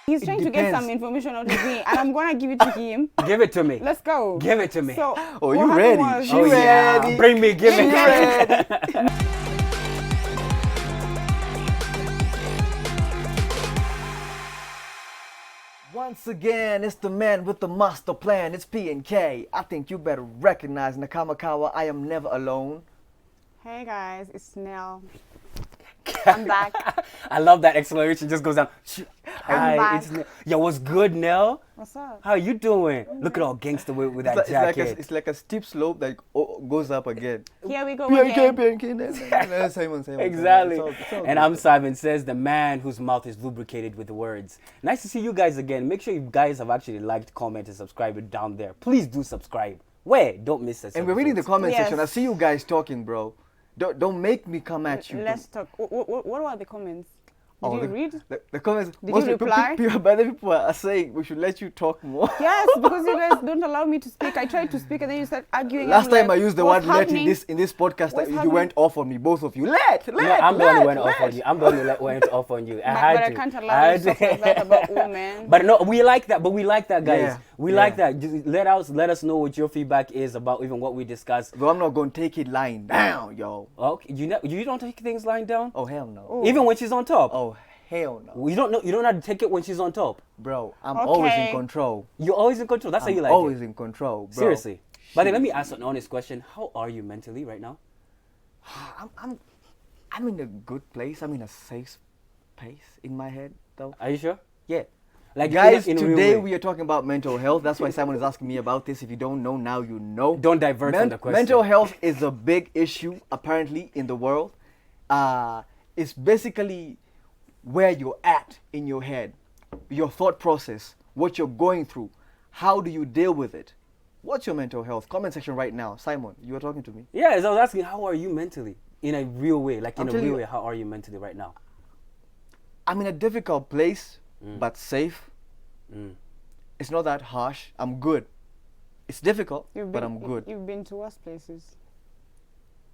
He's trying to get some information out of me, and I'm gonna give it to him. Give it to me. Let's go. Give it to me. So, oh, you ready? Was, She ready. Yeah. Bring me, give me. Once again, it's the man with the master plan. It's P&K. I think you better recognize Nakamakawa. I am never alone. Hey guys, it's Nell. I'm back. I love that acceleration. Just goes down. I'm back. Yo, what's good, Nell? What's up? How you doing? Look at all gangster with that jacket. It's like a steep slope that goes up again. Here we go P&K. Simon. Exactly. It's all and good. I'm Simon Says, the man whose mouth is lubricated with words. Nice to see you guys again. Make sure you guys have actually liked, comment, and subscribed down there. Please do subscribe. Don't miss us. And we're reading the comment Yes. section. I see you guys talking, bro. Don't make me come at you. Let's talk. What were the comments? Did you read? The comments. Did you reply? People are saying we should let you talk more. Yes, because you guys don't allow me to speak. I tried to speak and then you start arguing. Last I'm time like, I used the what's word let happening? in this podcast, What's you happening? went off on me, both of you. Let. No, I'm the one who went off on you. I'm the one who went off on you. But I can't allow you to talk like that about women. But no, we like that. But we like that, guys. Yeah, We yeah. like that. Just let us know what your feedback is about even what we discussed. But I'm not going to take it lying down, yo. Okay, you don't take things lying down, Oh, hell no. Ooh. even when she's on top. Oh, hell no. You don't know. You don't know how to take it when she's on top. Bro, I'm always in control. You're always in control. That's how you like always it. in control, bro. Seriously. But then let me ask an honest question. How are you mentally right now? I'm in a good place. I'm in a safe space in my head, though. Are you sure? Yeah. Like Guys, in a real today way. we are talking about mental health. That's why Simon is asking me about this. If you don't know, now you know. Don't divert from the question. Mental health is a big issue, apparently, in the world. It's basically where you're at in your head, your thought process, what you're going through. How do you deal with it? What's your mental health? Comment section right now. Simon, you were talking to me. Yeah, so I was asking, how are you mentally? In a real way, like in I'm a telling real you- way, how are you mentally right now? I'm in a difficult place, but safe. It's not that harsh. I'm good. It's difficult, but I'm good. You've been to worse places.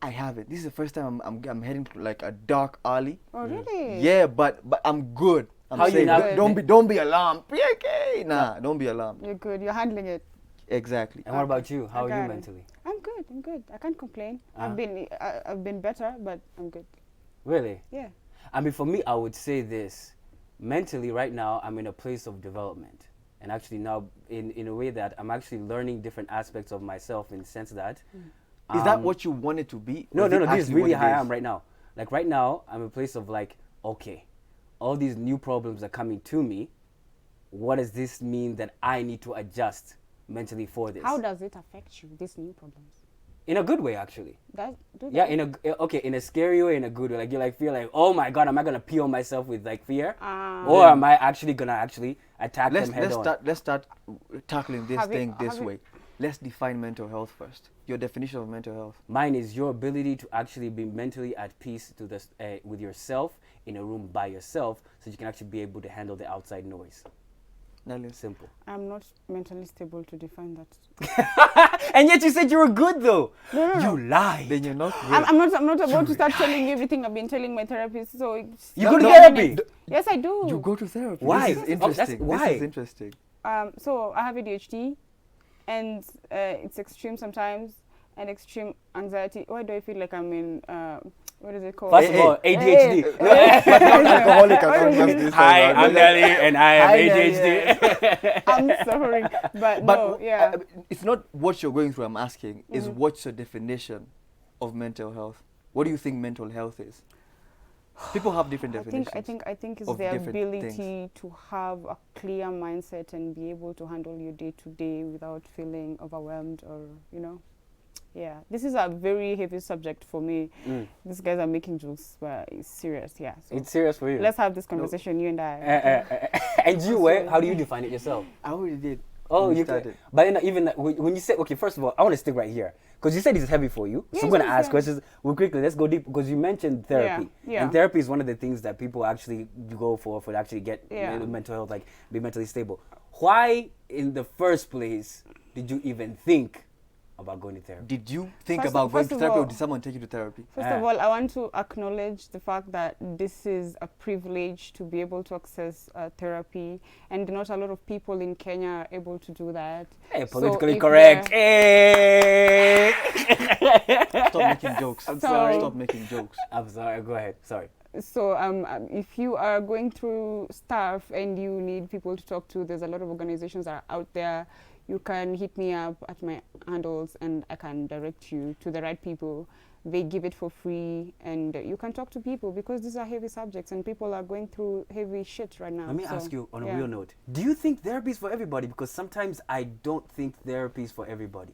I haven't. This is the first time I'm heading to like a dark alley. Oh, really? Yeah, but I'm good. I'm How you safe. now- Don't be alarmed. Okay, nah, don't be alarmed. You're good. You're handling it. Exactly. And what about you? How are you got it. mentally? I'm good. I can't complain. I've been better, but I'm good. Really? Yeah. I mean, for me, I would say this. Mentally, right now, I'm in a place of development. And actually now, in a way that I'm actually learning different aspects of myself in the sense that... Is that what you wanted to be? No, Or this is actually really what how it I is? am right now. Like right now, I'm in a place of like, okay, all these new problems are coming to me. What does this mean that I need to adjust mentally for this? How does it affect you, these new problems? In a good way, actually. Yeah, In a scary way, in a good way. Like you like feel like, oh my God, am I gonna pee on myself with like fear, Ah. or am I actually gonna attack them head on? Let's start tackling this Have you- thing this have you- way. Let's define mental health first. Your definition of mental health. Mine is your ability to actually be mentally at peace to this with yourself in a room by yourself, so you can actually be able to handle the outside noise. Nelly. Simple. I'm not mentally stable to define that. And yet you said you were good though. No. You lied. Then you're not good. I'm not about to start telling you everything I've been telling my therapist. So You go to No, therapy? Yes, I do. You go to therapy. Why? This is Oh, that's- interesting. why? This is interesting. So I have ADHD, and it's extreme sometimes, and extreme anxiety. Why do I feel like I'm in? What is it called? First of all, ADHD. But not alcoholic anonymous this Hi, time. I'm Nelly, and I have Hi, ADHD. I'm sorry, but But no, yeah. it's not what you're going through I'm asking, is what's your definition of mental health? What do you think mental health is? People have different definitions. I think it's of the different ability things. to have a clear mindset and be able to handle your day to day without feeling overwhelmed or Yeah, this is a very heavy subject for me. These guys are making jokes, but it's serious. Yeah, so It's serious for you. let's have this conversation, you and I. And you, how do you define it yourself? I already did. Oh, when we you started. but then even when you say, okay, first of all, I want to stick right here because you said it's heavy for you. So I'm Yes, gonna yes, ask yes. questions. Well, quickly, let's go deep because you mentioned therapy, Yeah. and therapy is one of the things that people actually go for to actually get Yeah. mental health, like be mentally stable. Why, in the first place, did you even think about going to therapy? Did you think First about of- going first to of therapy, or all- did someone take you to therapy? First of all, I want to acknowledge the fact that this is a privilege to be able to access therapy, and not a lot of people in Kenya are able to do that. Hey, So politically if correct. they're- Hey! Stop making jokes. I'm So- sorry. Stop making jokes. I'm sorry. Go ahead. Sorry. So if you are going through stuff and you need people to talk to, there's a lot of organizations that are out there. You can hit me up at my handles and I can direct you to the right people. They give it for free, and you can talk to people, because these are heavy subjects and people are going through heavy shit right now. Let me So, ask you on a yeah. real note. Do you think therapy is for everybody? Because sometimes I don't think therapy is for everybody.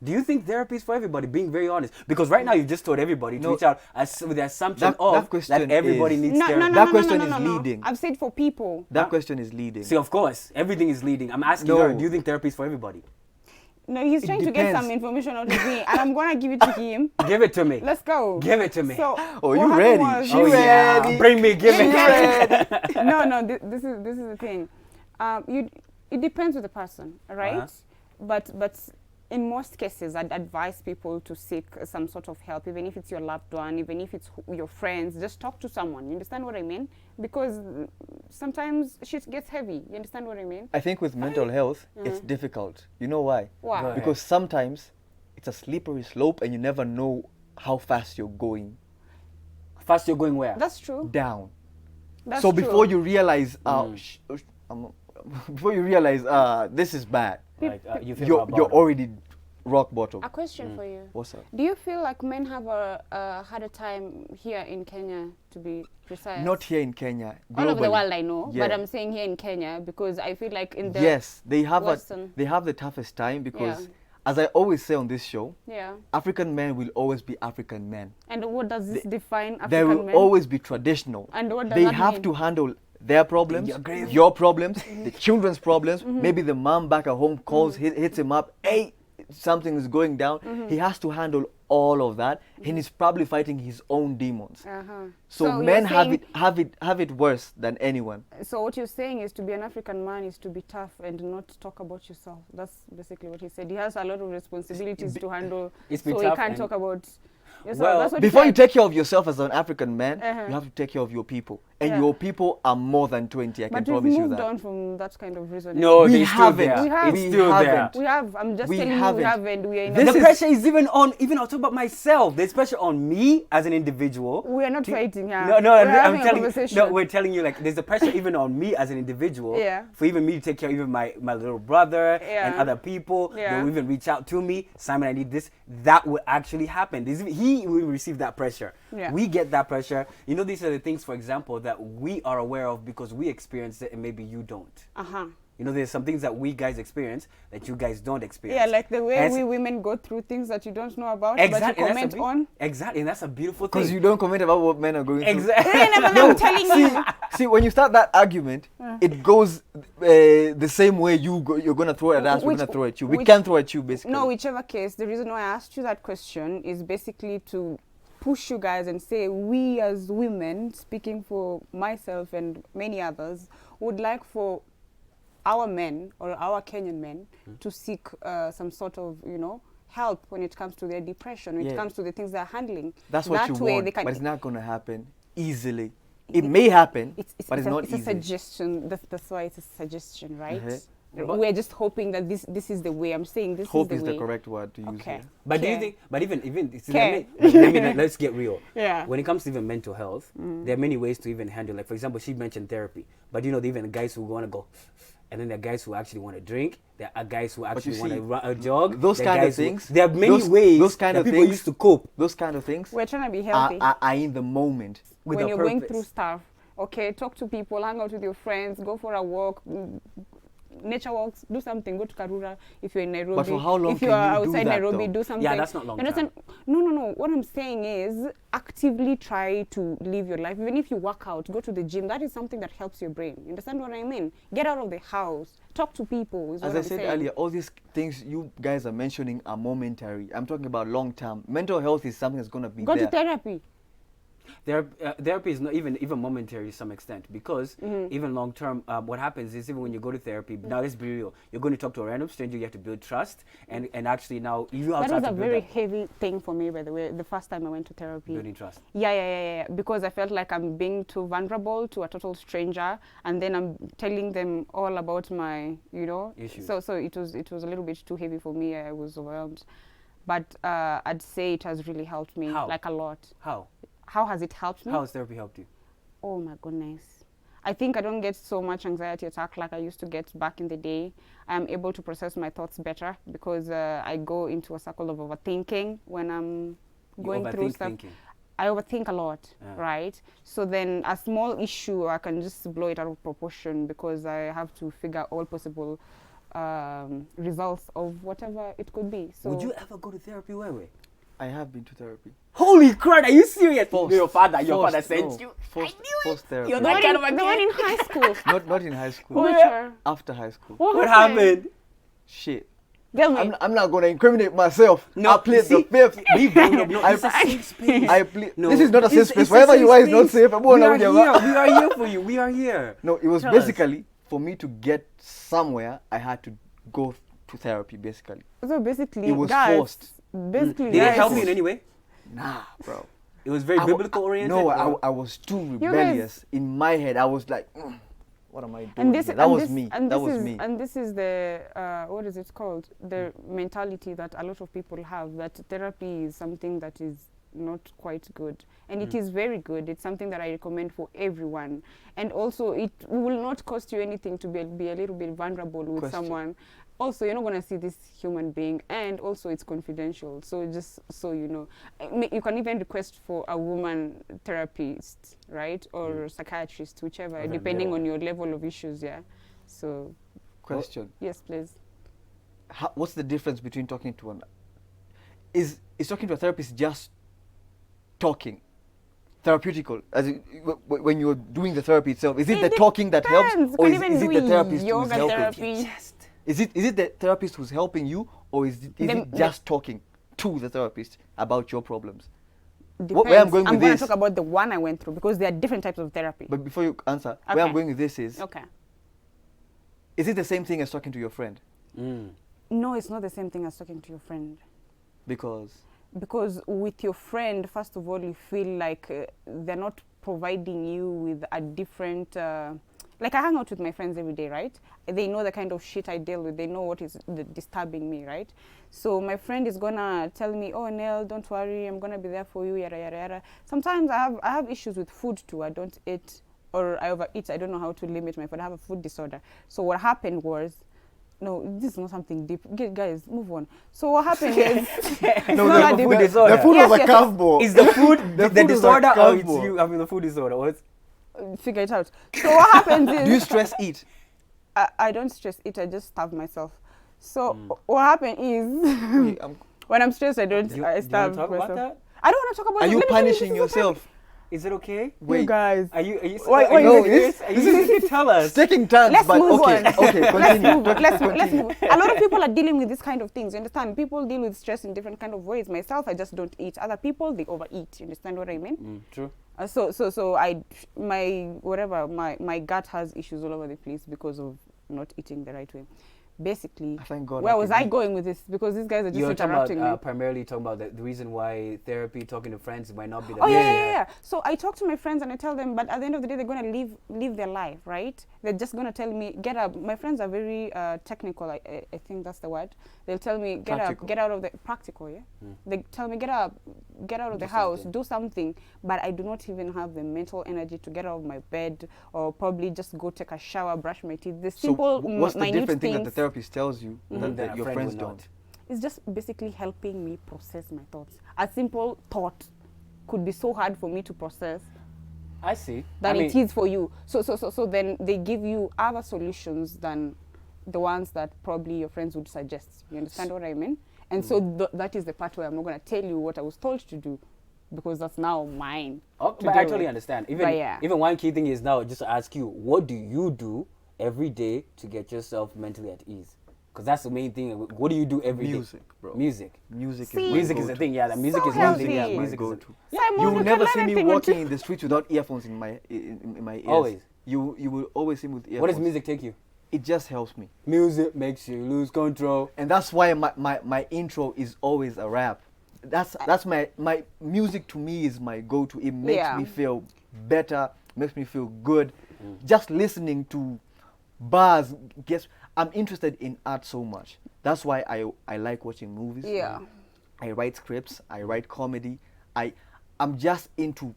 Do you think therapy is for everybody? Being very honest, because right now you've just told everybody to No. reach out with the assumption That that question everybody is- needs No, therapy. no, no, That no, question no, is no, no. leading. I've said for people. That question is leading. See, of course, everything is leading. I'm asking No. her, do you think therapy is for everybody? No, he's It trying to get depends. some information out of me, and I'm gonna give it to him. Give it to me. Let's go. Give it to me. So, Oh, what you happened ready? was- She Oh, yeah. ready. Bring me, give She it. ready. No, this is the thing. It depends with the person, right? Uh-huh. But in most cases, I'd advise people to seek some sort of help, even if it's your loved one, even if it's your friends. Just talk to someone. You understand what I mean? Because sometimes shit gets heavy. You understand what I mean? I think with mental health, it's Mhm. difficult. You know why? Why? Go ahead. Because sometimes it's a slippery slope and you never know how fast you're going First, you're going where? That's true. down. That's So true. before you realize, before you realize this is bad, Like, you feel you're about it. already rock bottom. A question for you. What's up? Do you feel like men have a harder time here in Kenya, to be precise? Not here in Kenya. all over the globally. world, I know, Yeah. but I'm saying here in Kenya because I feel like in the Yes, they have Western- they have the toughest time because, Yeah. as I always say on this show, yeah. African men will always be African men. And what does this define African They will men? always be traditional. And what does They that have mean? to handle their problems, Your grave. your problems, Mm-hmm. the children's problems. Maybe the mom back at home calls, hits him up, hey, something is going down. Mm-hmm. He has to handle all of that, and he's probably fighting his own demons. Uh-huh. So you're men saying- have it worse than anyone. So what you're saying is to be an African man is to be tough and not talk about yourself. That's basically what he said. He has a lot of responsibilities to handle, It's be so he tough can't and- talk about yourself. Well, That's what Before he you said. take care of yourself as an African man, Uh-huh. you have to take care of your people. And Yeah. your people are more than 20, I can But we've promise you moved that. on from that kind of reasoning. No, We they still haven't. there. We have. It's We still there. haven't. We have. I'm just We telling you, we haven't. haven't. We are in This a, The is- pressure is even I'll talk about myself. There's pressure on me as an individual. we are not to- fighting here. No, we're I'm having a telling you. conversation. No, we're telling you like there's a pressure even on me as an individual. Yeah. For even me to take care of even my little brother Yeah. and other people. Yeah. They'll even reach out to me. Simon, I need this. That will actually happen. He will receive that pressure. Yeah. We get that pressure. You know, these are the things, for example, that we are aware of because we experience it and maybe you don't. Uh-huh. You know, there's some things that we guys experience that you guys don't experience. Yeah, like the way And we women go through things that you don't know about, Exactly, but you and that's comment a on. Exactly, and that's a beautiful thing. Because you don't comment about what men are going through. Exactly. I'm telling you. See, when you start that argument, it goes the same way you're going to throw it at us, we're Which- going to throw it at you. We which- can throw it at you, basically. No, whichever case, the reason why I asked you that question is basically to push you guys and say we as women, speaking for myself and many others, would like for our men or our Kenyan men to seek some sort of, help when it comes to their depression, when it Yeah. comes to the things they're handling. That's what that you way want, they can, but it's not going to happen easily. It may happen, but it's not it's easy. a suggestion. That's why it's a suggestion, right? But- We're just hoping that this is the way. I'm saying this Hope is is the way. the correct word to use Okay. here. But do you Okay. think? But even see, Okay. let's get real. Yeah. When it comes to even mental health, there are many ways to even handle. Like for example, she mentioned therapy. But there are even guys who want to go, and then there are guys who actually want to drink. There are guys who actually you want to see, run a jog. those There are kind of guys who- things, There are many those- ways those kind that of people things- used to cope Those kind of things We're trying to be are, healthy. are in the moment. with when a you're purpose. going through stuff, okay, talk to people, hang out with your friends, go for a walk, nature walks, do something, go to Karura if you're in Nairobi. But for how long if you can are you do outside that, Nairobi, though? do something. Yeah, that's not long You understand? No. What I'm saying is actively try to live your life. Even if you work out, go to the gym, that is something that helps your brain. You understand what I mean? Get out of the house, talk to people. Is As what I I'm said saying. earlier, all these things you guys are mentioning are momentary. I'm talking about long term. Mental health is something that's going to be Go there. to therapy. Therapy is not even momentary to some extent, because even long term, what happens is, even when you go to therapy, now let's be real, you're going to talk to a random stranger, you have to build trust, and actually now you also That have was to a build very that heavy thing for me, by the way, the first time I went to therapy. building trust. Yeah. Because I felt like I'm being too vulnerable to a total stranger, and then I'm telling them all about my, Issues. So it was a little bit too heavy for me. I was overwhelmed, but I'd say it has really helped me, How? like a lot. How? How has it helped me? How has therapy helped you? Oh my goodness. I think I don't get so much anxiety attack like I used to get back in the day. I'm able to process my thoughts better because I go into a circle of overthinking when I'm going through stuff. Thinking. I overthink a lot, Yeah. right? So then a small issue, I can just blow it out of proportion because I have to figure all possible results of whatever it could be. So Would you ever go to therapy, Wewe? I have been to therapy. Holy crap, are you serious? Forced. Your father Forced, sent no, you. Forced therapy. You're the not one, kind of a the one kid. in high school. Not in high school. Which Yeah. one? After high school. What happened? Shit. Tell me. I'm not gonna incriminate myself. No, I plead see, the fifth. Be vulnerable. No, I- it's a safe space. I plead. No, This is not a safe it's space. a Wherever safe you are is not space. safe. I'm We gonna are give here. up. We are here for you. We are here. No, it was Tell us. basically for me to get somewhere. I had to go to therapy. Basically, So basically, it was guys, forced. basically, Did it guys, help you in any way? Nah, bro. It was very I w- biblical oriented. No, or- I was too guys- rebellious. In my head, I was like, what am I doing? and this here?" and That was this, me. and That this was is me. and this is the what is it called, the mentality that a lot of people have, that therapy is something that is not quite good, and it is very good. It's something that I recommend for everyone, and also it will not cost you anything to be a little bit vulnerable with Question. someone. Also, you're not going to see this human being, and also it's confidential, so just so you know. You can even request for a woman therapist, right, or psychiatrist, whichever, Or depending male. on your level of issues. Yeah. So Question. yes, please. What's the difference between talking to is talking to a therapist just talking? Therapeutical, as in, when you're doing the therapy itself, is it the talking that helps, Depends. or Can is even it do the therapist who's yoga helping? therapy. Is it the therapist who's helping you, or is it just talking to the therapist about your problems? Where I'm going with going this- to talk about the one I went through because there are different types of therapy. But before you answer, where I'm Okay. going with this is Okay. it the same thing as talking to your friend? No, it's not the same thing as talking to your friend. Because with your friend, first of all, you feel like they're not providing you with a different. Like I hang out with my friends every day, right? They know the kind of shit I deal with. They know what is disturbing me, right? So my friend is gonna tell me, "Oh, Nell, don't worry, I'm gonna be there for you." Yada yada yada. Sometimes I have issues with food too. I don't eat, or I overeat. I don't know how to limit my food. I have a food disorder. So what happened was. No, this is not something deep. Guys, move on. So what happened is No, not the deep. food disorder. The food Yes, was a yes, yes. curveball. Is the food the food was a disorder, or it's curveball. you having the food disorder? Or it's Figure it out. So what happens is Do you stress eat? I don't stress eat. I just starve myself. So what happened is Wait, when I'm stressed, I don't. Do you I wanna starve talk myself. about that? I don't want to talk about Are it. you Let me tell punishing this is a yourself? Is it okay? topic. You guys. Are you Wait, are you no, serious? Are you serious? Tell us. Taking turns, Let's but move okay, on. okay, Let's continue. move. Let's move. A lot of people are dealing with this kind of things. You understand? People deal with stress in different kind of ways. Myself, I just don't eat. Other people, they overeat. You understand what I mean? True. So my gut has issues all over the place because of not eating the right way. Basically, Thank God. where was can I eat. going with this? Because these guys are just You're talking interrupting about me. primarily talking about the reason why therapy, talking to friends, might not be the Oh best. yeah. So I talk to my friends and I tell them, but at the end of the day, they're gonna live their life, right? They're just gonna tell me, get up. My friends are very technical. I think that's the word. They'll tell me, get Practical. up, get out of the practical. Yeah. They tell me, get up, get out of the house, something. do something. But I do not even have the mental energy to get out of my bed or probably just go take a shower, brush my teeth. The So simple, what's the minute different thing that the things. therapist tells you That that a your friend friends would don't? not. It's just basically helping me process my thoughts. A simple thought could be so hard for me to process I see. than I mean, it is for you. So then they give you other solutions than the ones that probably your friends would suggest. You understand what I mean? And so that is the part where I'm not going to tell you what I was told to do because that's now mine. Oh, to but deal I totally with. understand. But yeah. Even one key thing is now just to ask you, what do you do every day to get yourself mentally at ease? Because that's the main thing. What do you do every day? Music, bro. Music. Music See? is my Music is the go-to. thing. Yeah, the music So is one thing. healthy. Yeah, Yeah, music is go-to. Simon, You will can never learn see me anything on walking you. in the streets without earphones in my ears. Always. You will always see me with earphones. Where does music take you? It just helps me. Music makes you lose control. And that's why my intro is always a rap. That's my music to me is my go-to. It makes Yeah. me feel better, makes me feel good. Just listening to bars I'm interested in art so much. That's why I like watching movies. Yeah. I write scripts, I write comedy. I'm just into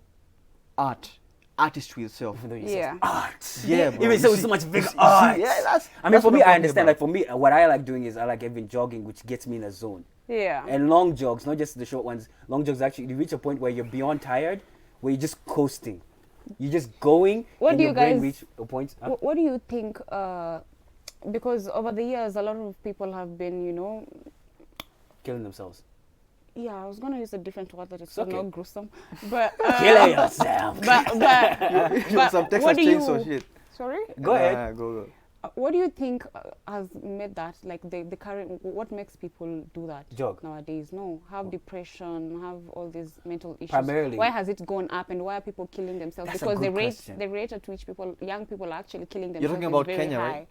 art, artistry itself. Even though you Yeah. say art. Yeah, bro. Even so, You it's so see- much bigger you see- art. yeah, I mean, that's for what me, I'm I talking understand. about. Like for me, what I like doing is I like even jogging, which gets me in a zone. Yeah. And long jogs, not just the short ones. Long jogs actually, you reach a point where you're beyond tired, where you're just coasting. You're just going. What and do your you brain guys- reach a point? What do you think? Because over the years, a lot of people have been, Killing themselves. yeah, I was gonna use a different word that is It's okay. not gruesome, but Killing yourself. but Some what Texas do you? Chainsaw shit. Sorry. Go ahead. Go. What do you think has made that, like the current, what makes people do that Jog. nowadays? No, have depression, have all these mental issues. Primarily. Why has it gone up, and why are people killing themselves? That's a because good question. the rate at which young people are actually killing You're themselves talking about is very Kenya, high. right?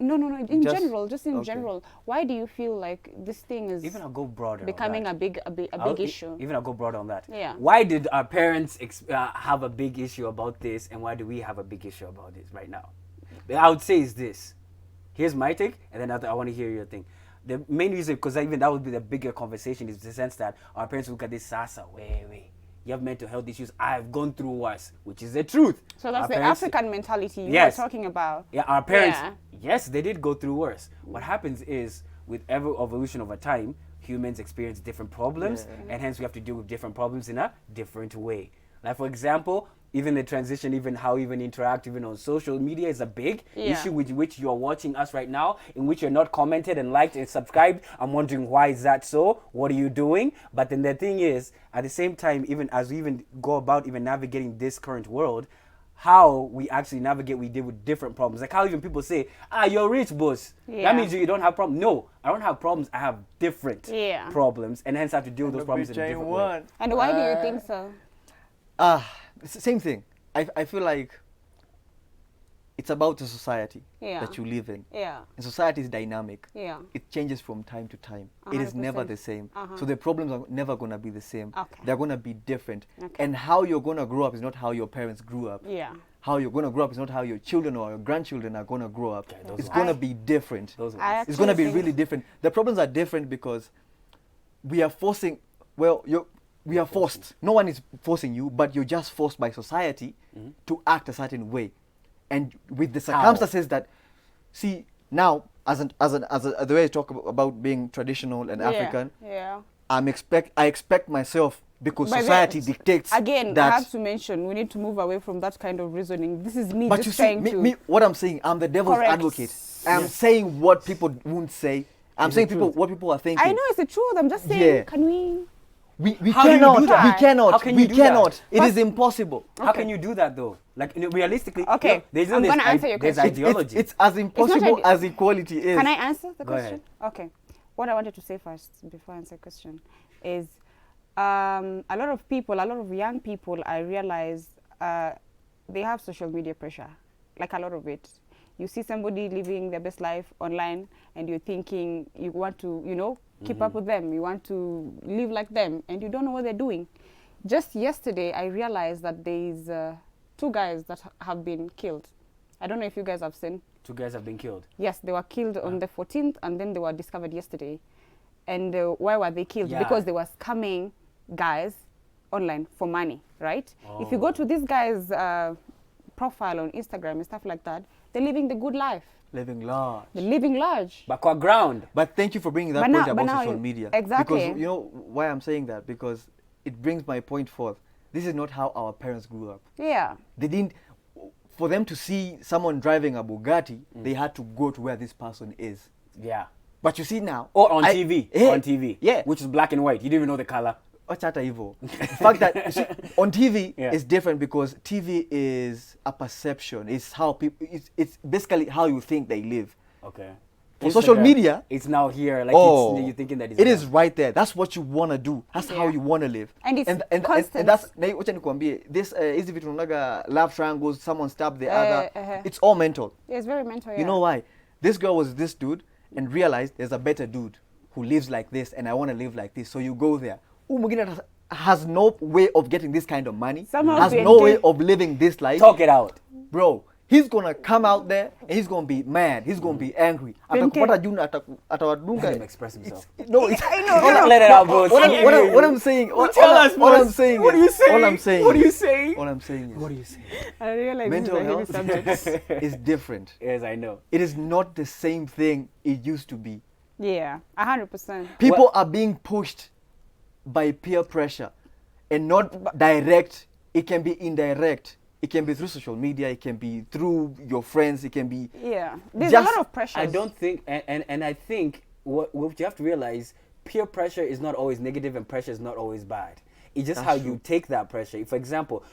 No. In Just- general, just in okay. general. Why do you feel like this thing is Even I'll go broader. on becoming that. a big issue? Even I'll go broader on that. Yeah. Why did our parents have a big issue about this, and why do we have a big issue about this right now? I would say is this. Here's my take, and then I want to hear your thing. The main reason, because even that would be the bigger conversation, is the sense that our parents look at this Sasa, wait. You have mental health issues. I've gone through worse, which is the truth. So that's Our the parents- African mentality you Yes. were talking about. Yeah, our parents, Yeah. yes, they did go through worse. What happens is, with every evolution over time, humans experience different problems, and hence we have to deal with different problems in a different way. Like, for example, even the transition, even how even interact, even on social media is a big issue with which you're watching us right now, in which you're not commented and liked and subscribed. I'm wondering, why is that so? What are you doing? But then the thing is, at the same time, even as we even go about even navigating this current world, how we actually navigate, we deal with different problems. Like how even people say, you're rich, boss. Yeah. That means you don't have problems. No, I don't have problems. I have different Yeah. problems, and hence I have to deal with those problems in a different way. And why do you think so? Same thing. I feel like it's about the society Yeah. that you live in. Yeah. And society is dynamic. Yeah. It changes from time to time. It is never 100%. the same. Uh-huh. So the problems are never going to be the same. Okay. They're going to be different. Okay. And how you're going to grow up is not how your parents grew up. Yeah. How you're going to grow up is not how your children or your grandchildren are going to grow up. those It's ones. going to be different. Those I ones. It's going to be actually think- really different. The problems are different because we are forcing, we are forced. No one is forcing you, but you're just forced by society to act a certain way. And with the circumstances that, see, now, the way I talk about being traditional and African, Yeah. I expect myself, because But society then, dictates Again, that. I have to mention, we need to move away from that kind of reasoning. This is me But just you see, trying to... me, what I'm saying, I'm the devil's Correct. advocate. I'm saying what people won't say. I'm It's saying the truth. what people are thinking. I know it's the truth. I'm just saying, Yeah. can we... We How do you cannot. do that? We cannot. How can we you do that? cannot. It But- is impossible. How Okay. can you do that though? Like realistically, Okay, there's I'm this gonna answer your there's question. ideology. It's as impossible ide- as equality is. Can I answer the Go question? Okay. What I wanted to say first, before I answer the question, is a lot of young people, I realize, they have social media pressure, like a lot of it. You see somebody living their best life online, and you're thinking you want to, keep up with them. You want to live like them, and you don't know what they're doing. Just yesterday, I realized that there's 2 guys that have been killed. I don't know if you guys have seen. 2 guys have been killed. Yes, they were killed on the 14th, and then they were discovered yesterday. And why were they killed? Yeah. Because they were scamming guys online for money, right? If you go to this guy's profile on Instagram and stuff like that, they're living the good life. Living large. They're living large. But qua ground. But thank you for bringing that But point now- but about now social you- media. exactly. Because you know why I'm saying that? Because it brings my point forth. This is not how our parents grew up. Yeah. They didn't. For them to see someone driving a Bugatti, they had to go to where this person is. Yeah. But you see now, Or on I- TV. Yeah, On TV. Yeah. Which is black and white. You didn't even know the color. What's that evil? The fact that you see, on TV Yeah. is different because TV is a perception. It's how people. It's basically how you think they live. Okay. For social Instagram, media, it's now here. Like you're thinking that it is right there. That's what you want to do. That's how you want to live. And it's and constant. that's wacha nikwambie, this easy vitu unaga love triangles, someone stabbed the other. It's all mental. Yeah, it's very mental. You know why? This girl was this dude and realized there's a better dude who lives like this, and I want to live like this. So you go there. Mwingine has no way of getting this kind of money. Somehow has no way of living this life. Talk it out. Bro, he's gonna come out there and he's gonna be mad. He's gonna be angry. Atakupata juu atawadunga. Let him express himself. No, it's I know. Let it out, bro. what I'm saying. Tell us, what boss. I'm saying. What are you saying? All I'm saying. What are you saying? All I'm saying is. What are you saying? I realize Mental this is a health heavy subject. is different. Yes, I know. It is not the same thing it used to be. Yeah, 100%. People are being pushed by peer pressure, and not direct. It can be indirect. It can be through social media. It can be through your friends. It can be. Yeah, there's Just- a lot of pressure. I don't think, and I think what you have to realize, peer pressure is not always negative and pressure is not always bad. It's just how you take that pressure. For example,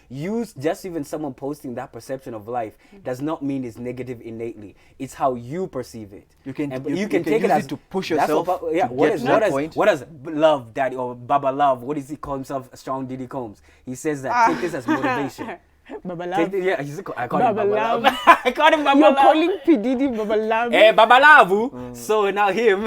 just even someone posting that perception of life does not mean it's negative innately. It's how you perceive it. You can you can take use it as to push that's yourself. What, yeah. to What get is to what that is point. what does Love Daddy or Baba Love? What does he call himself? Strong Diddy Combs. He says that take this as motivation. Baba Take Love. this, I call him Baba Baba Love. Love. I call him Baba You're Love. calling P. Diddy Baba Love. Eh, Babalavu. So now him,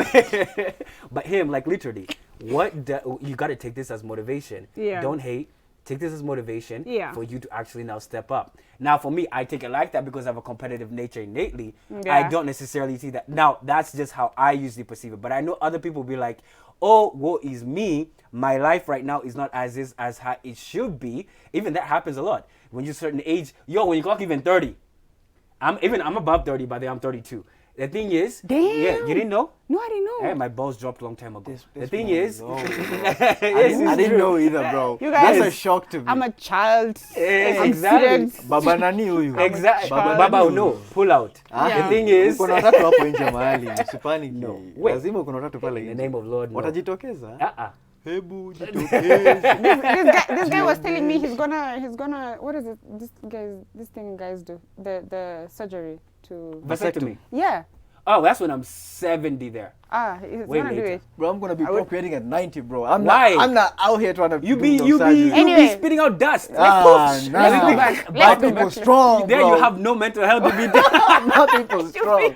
but him, like literally, you got to take this as motivation. Yeah. Don't hate. Take this as motivation Yeah. for you to actually now step up. Now, for me, I take it like that because I have a competitive nature innately. Yeah. I don't necessarily see that. Now, that's just how I usually perceive it. But I know other people be like, oh, woe is me. My life right now is not as how it should be. Even that happens a lot. When you're a certain age, when you clock even 30, I'm above 30, but I'm 32. The thing is, Damn. yeah, you didn't know? No, I didn't know. Hey, my balls dropped a long time ago. This The thing man is, old, bro. yes, I didn't know either, bro. You guys- That's a shock to me. I'm a child. Eh, I'm exactly. serious. Baba nani huyu? exactly. Baba Baba, nani no, huyu? pull out. Yeah. The thing is, Uko na watatu hapo nje mahali, usipanic. No. Wait. Lazima uko na watatu pale in the nje. name of Lord, no. Watajitokeza? Hebu This jitokeze. guy was telling me he's gonna what is it? This thing guys do the surgery to Vasectomy. yeah. Oh, that's when I'm 70 there. He's Way gonna do later. it. Bro, I'm gonna be I would- procreating at 90, bro. I'm Why? not out here trying to You do be no surgery. Anyway. spitting out dust. Ah, Let's nah. go back. Black Let's go people back. strong, There bro. you have no mental health to be done. Black people strong.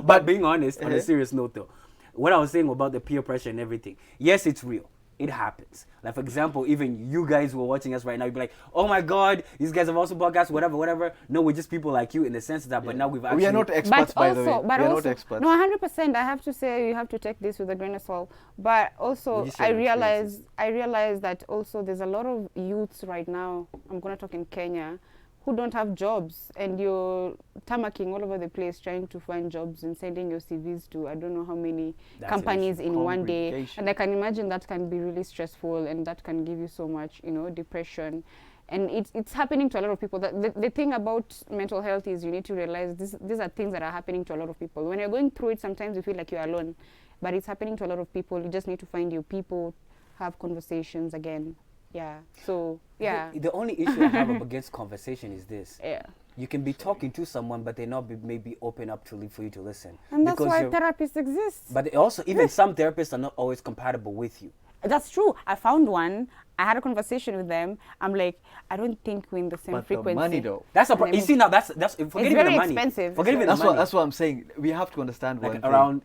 But being honest, on a serious note though, what I was saying about the peer pressure and everything, yes, it's real. It happens. Like, for example, even you guys who are watching us right now, you'd be like, oh my God, these guys have also podcasts, whatever. No, we're just people like you in the sense that, but now we've actually... We are not experts, But by the way. also, We are not also, experts. no, 100%. I have to say, you have to take this with a grain of salt. But also, We just share I experiences. realize that also there's a lot of youths right now. I'm gonna talk in Kenya, who don't have jobs, and you're tammacking all over the place trying to find jobs and sending your CVs to I don't know how many That's an companies in one day. Congregation. And I can imagine that can be really stressful, and that can give you so much, depression. And it's happening to a lot of people. The thing about mental health is you need to realize these are things that are happening to a lot of people. When you're going through it, sometimes you feel like you're alone, but it's happening to a lot of people. You just need to find your people, have conversations again. Yeah. So yeah. The only issue I have up against conversation is this. Yeah. You can be talking to someone, but they not be maybe open up for you to listen. And that's Because why you're- therapists exist. But they also, even some therapists are not always compatible with you. That's true. I found one. I had a conversation with them. I'm like, I don't think we're in the same But frequency. the money, though. That's a And you then- see now. That's forget even very the money. expensive. Forget even That's the money. what I'm saying. We have to understand one like thing. around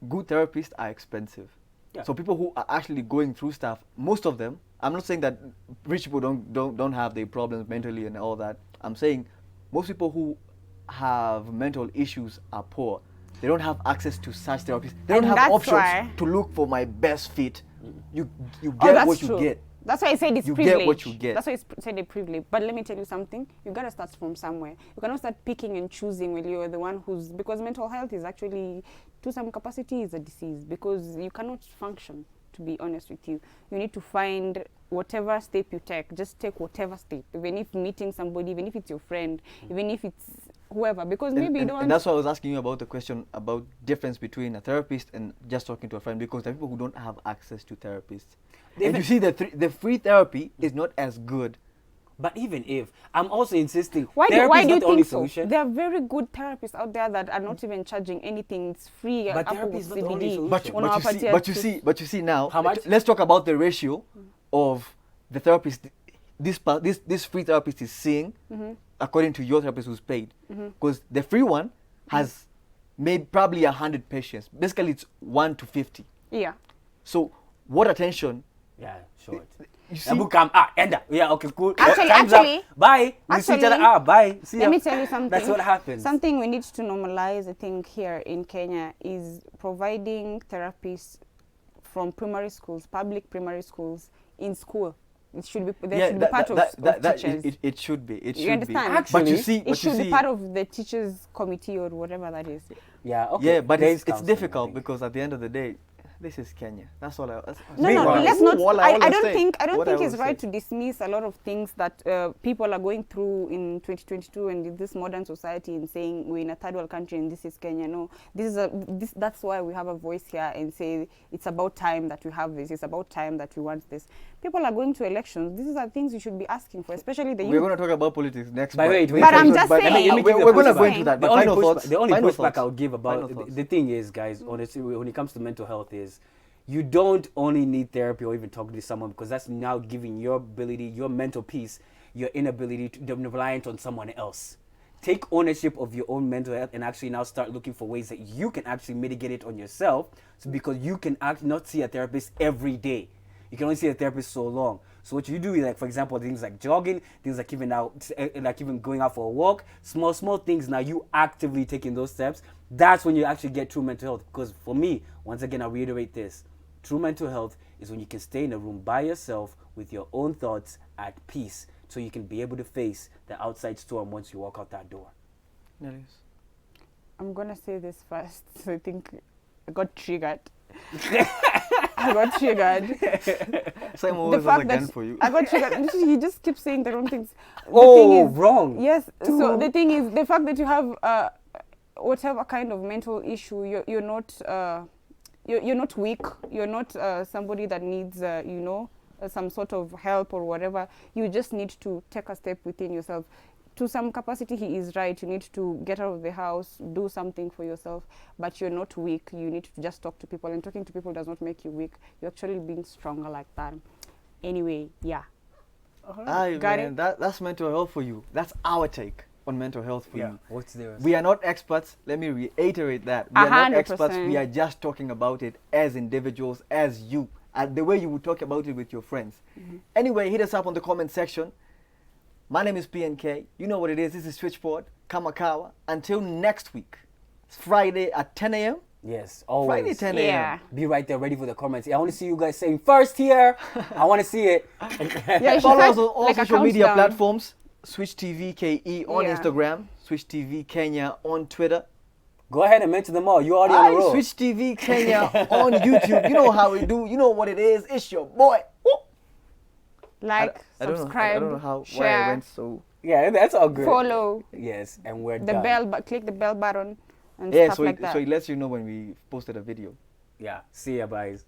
Good therapists are expensive. Yeah. So people who are actually going through stuff, most of them, I'm not saying that rich people don't have their problems mentally and all that. I'm saying most people who have mental issues are poor. They don't have access to such therapists. They don't And have that's options why- to look for my best fit. You Oh, get that's what true. you get. That's why I said it's You privilege. get what you get. That's why I said a privilege. But let me tell you something. You gotta start from somewhere. You cannot start picking and choosing when you're the one who's because mental health is actually to some capacity is a disease because you cannot function. To be honest with you, you need to find whatever step you take. Just take whatever step, even if meeting somebody, even if it's your friend, even if it's whoever. Because maybe you And don't. that's why I was asking you about the question about difference between a therapist and just talking to a friend, because there are people who don't have access to therapists. And Even- you see, the free therapy is not as good But even if, I'm also insisting, Why do therapy is you not the only think so? solution. There are very good therapists out there that are not even charging anything. It's free. But Apple therapy with is not the only CBD. solution. But you see now. How much? Let's talk about the ratio of the therapist. This free therapist is seeing, according to your therapist who's paid, because the free one has made probably 100 patients. Basically, it's 1 to 50. Yeah. So what attention? Yeah, short. You see, Nabu come, end up. Yeah, okay, cool. Actually- Time's up. actually- Bye. We see each other. actually, Bye. See Let ya. me tell you something. That's what happens. Something we need to normalize, I think, here in Kenya is providing therapists from primary schools, public primary schools, in school. It should be should be part of teachers. It should be. It should You understand? be. But you Actually, see, It should be part of the teachers committee or whatever that is. Yeah, okay. yeah, but There is it's counseling, difficult I think. because at the end of the day, this is Kenya. That's all. No, Meanwhile- let's not. All I always don't say. think. I don't What think I it's always right say. to dismiss a lot of things that people are going through in 2022 and in this modern society, and saying we're in a third world country and this is Kenya. No, that's why we have a voice here and say it's about time that we have this. It's about time that we want this. People are going to elections. These are things you should be asking for, especially the We're youth. going to talk about politics next. But wait, But I'm just but saying- let me give you we're a going to pushback. go into that. The But only, final thoughts. the only final pushback thoughts. I'll give Final about thoughts. the thing is, guys, honestly, when it comes to mental health, is you don't only need therapy or even talking to someone, because that's now giving your ability, your mental peace, your inability to be reliant on someone else. Take ownership of your own mental health and actually now start looking for ways that you can actually mitigate it on yourself, so because you can actually not see a therapist every day. You can only see a therapist so long. So what you do is, like, for example, things like jogging, things like even going out for a walk, small things. Now you actively taking those steps. That's when you actually get true mental health. Because for me, once again, I reiterate this: true mental health is when you can stay in a room by yourself with your own thoughts at peace, so you can be able to face the outside storm once you walk out that door. That is. I'm gonna say this first. So I think I got triggered. I got triggered. Simon always has a gun for you. I got triggered. He just keeps saying the wrong things. The thing is, Wrong. yes. So the thing is, the fact that you have whatever kind of mental issue, you're not you're not weak. You're not somebody that needs some sort of help or whatever. You just need to take a step within yourself. To some capacity, he is right. You need to get out of the house, do something for yourself, but you're not weak. You need to just talk to people, and talking to people does not make you weak. You're actually being stronger like that. Anyway, yeah. Aye, Got man, that's mental health for you. That's our take on mental health for you. What's there? We are not experts. Let me reiterate that. We are not 100%. experts. We are just talking about it as individuals, as you, and the way you would talk about it with your friends. Anyway, hit us up on the comment section. My name is PNK. You know what it is. This is Switchboard, Kamakawa. Until next week. It's Friday at 10 a.m. Yes, always. Friday 10 a.m. Yeah. Be right there, ready for the comments. I want to see you guys saying first here. I want to see it. Yeah, you should Follow us start on all like a social media countdown. platforms. Switch TV KE on Yeah. Instagram. Switch TV Kenya on Twitter. Go ahead and mention them all. You already on the roll. Switch TV Kenya on YouTube. You know how we do. You know what it is. It's your boy. Woo. Like, I don't subscribe, know why I share, went so. Yeah, that's all good. follow, Yes, and we're the done. bell, but click the bell button and Yeah, stuff so like it, that. so it lets you know when we posted a video. Yeah, see ya, guys.